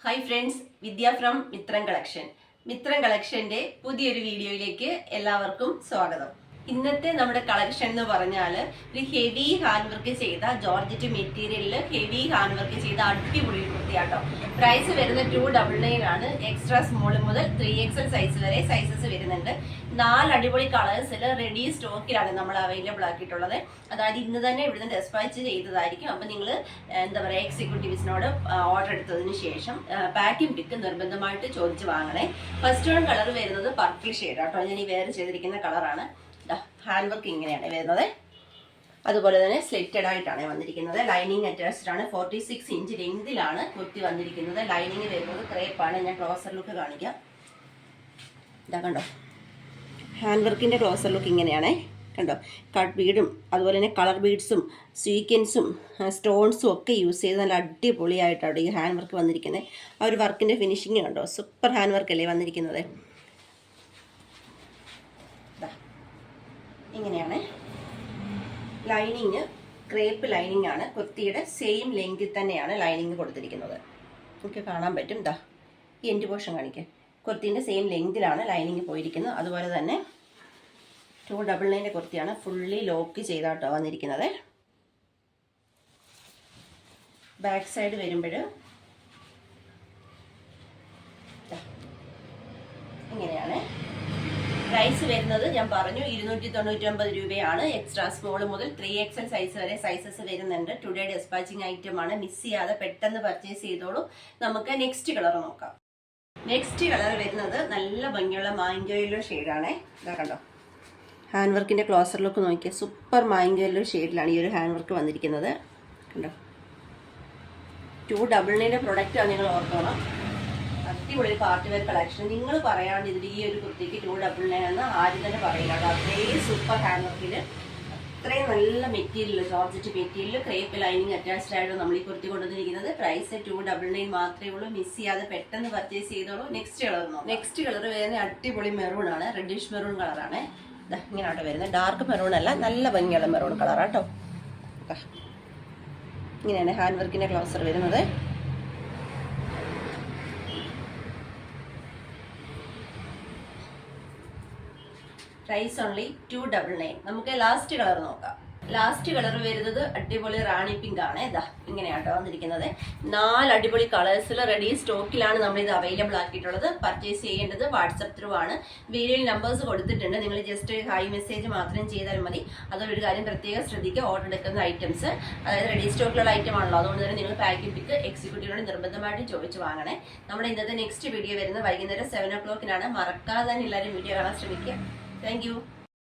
Hi friends, Vidya from Mithram collection. Mithram കളക്ഷന്റെ പുതിയൊരു വീഡിയോയിലേക്ക് എല്ലാവർക്കും സ്വാഗതം. ഇന്നത്തെ നമ്മുടെ കളക്ഷൻ എന്ന് പറഞ്ഞാൽ ഒരു ഹെവി ഹാൻഡ് വർക്ക് ചെയ്ത ജോർജറ്റ് മെറ്റീരിയലിൽ ഹെവി ഹാൻഡ് വർക്ക് ചെയ്ത അടിപൊളി കുർത്തിയാട്ടോ. പ്രൈസ് വരുന്നത് 299 ആണ്. എക്സ്ട്രാ സ്മോൾ മുതൽ 3XL സൈസ് വരെ സൈസസ് വരുന്നുണ്ട്. 4 അടിപൊളി കളേഴ്സിൽ റെഡി സ്റ്റോക്കിലാണ് നമ്മൾ അവൈലബിൾ ആക്കിയിട്ടുള്ളത്. അതായത് ഇന്ന് തന്നെ ഇവിടുന്ന് ഡെസ്പാച്ച് ചെയ്തതായിരിക്കും. അപ്പം നിങ്ങൾ എന്താ പറയുക, എക്സിക്യൂട്ടീവ്സിനോട് ഓർഡർ എടുത്തതിന് ശേഷം പാക്കിംഗ് പിക്ക് നിർബന്ധമായിട്ട് ചോദിച്ച് വാങ്ങണേ. ഫസ്റ്റ് വൺ കളർ വരുന്നത് പർപ്പിൾ ഷെയ്ഡ് ആട്ടോ. ഞാൻ ഈ വേറെ ചെയ്തിരിക്കുന്ന കളറാണ്. ഹാൻഡ് വർക്ക് ഇങ്ങനെയാണ് വരുന്നത്. അതുപോലെ തന്നെ സ്ലിറ്റഡ് ആയിട്ടാണ് വന്നിരിക്കുന്നത്. ലൈനിങ് അറ്റാച്ച്ഡ് ആണ്. 46 ഇഞ്ച് ലെങ്തിലാണ് കുർത്തി വന്നിരിക്കുന്നത്. ലൈനിങ് വരുന്നത് ക്രേപ്പാണ്. ഞാൻ ക്ലോസർ ലുക്ക് കാണിക്കാം. ഇതാ കണ്ടോ, ഹാൻഡ് വർക്കിൻ്റെ ക്ലോസർ ലുക്ക് ഇങ്ങനെയാണ്. കണ്ടോ, കട്ട് ബീഡും അതുപോലെ തന്നെ കളർ ബീഡ്സും സ്വീക്വൻസും സ്റ്റോൺസും ഒക്കെ യൂസ് ചെയ്ത് നല്ല അടിപൊളിയായിട്ടാണ് ഈ ഹാൻഡ് വർക്ക് വന്നിരിക്കുന്നത്. ആ ഒരു വർക്കിൻ്റെ ഫിനിഷിങ് കണ്ടോ, സൂപ്പർ ഹാൻഡ് വർക്കല്ലേ വന്നിരിക്കുന്നത്. ഇങ്ങനെയാണ് ലൈനിങ്. ക്രേപ്പ് ലൈനിങ് ആണ്. കുർത്തിയുടെ സെയിം ലെങ്തിൽ തന്നെയാണ് ലൈനിങ് കൊടുത്തിരിക്കുന്നത്. നമുക്ക് കാണാൻ പറ്റും. ദാ ഈ എൻഡ് പോർഷൻ കാണിക്കുക. കുർത്തീൻ്റെ സെയിം ലെങ്തിലാണ് ലൈനിങ് പോയിരിക്കുന്നത്. അതുപോലെ തന്നെ 299 കുർത്തിയാണ്. ഫുള്ളി ലോക്ക് ചെയ്താട്ടോ വന്നിരിക്കുന്നത്. ബാക്ക് സൈഡ് വരുമ്പോൾ ഇങ്ങനെയാണ്. പ്രൈസ് വരുന്നത് ഞാൻ പറഞ്ഞു 299 രൂപയാണ്. എക്സ്ട്രാ സ്മോൾ മുതൽ 3XL സൈസ് വരെ സൈസസ് വരുന്നുണ്ട്. ടുഡേ ഡെസ്പാച്ചിങ് ഐറ്റം ആണ്. മിസ് ചെയ്യാതെ പെട്ടെന്ന് പർച്ചേസ് ചെയ്തോളൂ. നമുക്ക് നെക്സ്റ്റ് കളർ നോക്കാം. നെക്സ്റ്റ് കളർ വരുന്നത് നല്ല ഭംഗിയുള്ള മാംഗോ യെല്ലോ ഷെയ്ഡാണ്. ഇതാ കണ്ടോ, ഹാൻഡ് വർക്കിൻ്റെ ക്ലോസർ ലുക്ക് നോക്കിയാൽ സൂപ്പർ മാംഗോ യെല്ലോ ഷെയ്ഡിലാണ് ഈ ഒരു ഹാൻഡ് വർക്ക് വന്നിരിക്കുന്നത്. കണ്ടോ, 299 പ്രൊഡക്റ്റാണ്. നിങ്ങൾ ഓർക്കണം, അടിപൊളി പാർട്ടി വെയർ കളക്ഷൻ. നിങ്ങൾ പറയാണ്ട് ഇതിൽ ഈ ഒരു കുർത്തിക്ക് 299 എന്ന് ആരും തന്നെ പറയില്ല. അത്രയും സൂപ്പർ ഹാൻഡ് വർക്കിൽ അത്രയും നല്ല material, georgette material, crepe lining attached ആയിട്ട് നമ്മൾ ഈ കുർത്തി കൊണ്ടുവന്നിരിക്കുന്നത്. പ്രൈസ് 299 മാത്രമേ ഉള്ളൂ. മിസ് ചെയ്യാതെ പെട്ടെന്ന് പർച്ചേസ് ചെയ്തോളൂ. നെക്സ്റ്റ് കളർ നോക്കാം. നെക്സ്റ്റ് കളർ വരുന്നത് അടിപൊളി മെറൂൺ ആണ്. റെഡിഷ് മെറൂൺ കളറാണ്. ഇങ്ങനെ ആട്ടോ വരുന്നത്. ഡാർക്ക് മെറൂൺ അല്ല, നല്ല ഭംഗിയുള്ള മെറൂൺ കളറാട്ടോ. ഇങ്ങനെയാണ് ഹാൻഡ് വർക്കിൻ്റെ ക്ലോസർ വരുന്നത്. Price only 299. നമുക്ക് ലാസ്റ്റ് കളർ നോക്കാം. ലാസ്റ്റ് കളർ വരുന്നത് അടിപൊളി റാണി പിങ്ക് ആണ്. ഇതാ ഇങ്ങനെയാട്ടോ വന്നിരിക്കുന്നത്. 4 അടിപൊളി കളേഴ്സിൽ റെഡി സ്റ്റോക്കിലാണ് നമ്മൾ ഇത് അവൈലബിൾ ആക്കിയിട്ടുള്ളത്. പർച്ചേസ് ചെയ്യേണ്ടത് വാട്സപ്പ് ത്രൂ ആണ്. വീഡിയോയിൽ നമ്പേഴ്സ് കൊടുത്തിട്ടുണ്ട്. നിങ്ങൾ ജസ്റ്റ് ഹൈ മെസ്സേജ് മാത്രം ചെയ്താൽ മതി. അതൊരു കാര്യം പ്രത്യേകം ശ്രദ്ധിക്കുക. ഓർഡർ എടുക്കുന്ന ഐറ്റംസ് അതായത് റെഡി സ്റ്റോക്കിലുള്ള ഐറ്റം ആണല്ലോ. അതുകൊണ്ട് തന്നെ നിങ്ങൾ പാക്കിംഗ് പിക്ക് എക്സിക്യൂട്ടീവിനോട് നിർബന്ധമായിട്ടും ചോദിച്ച് വാങ്ങണേ. നമ്മുടെ ഇന്നത്തെ നെക്സ്റ്റ് വീഡിയോ വരുന്നത് വൈകുന്നേരം 7 o'clock മറക്കാതെ തന്നെ എല്ലാവരും വീഡിയോ കാണാൻ ശ്രമിക്കുക. Thank you.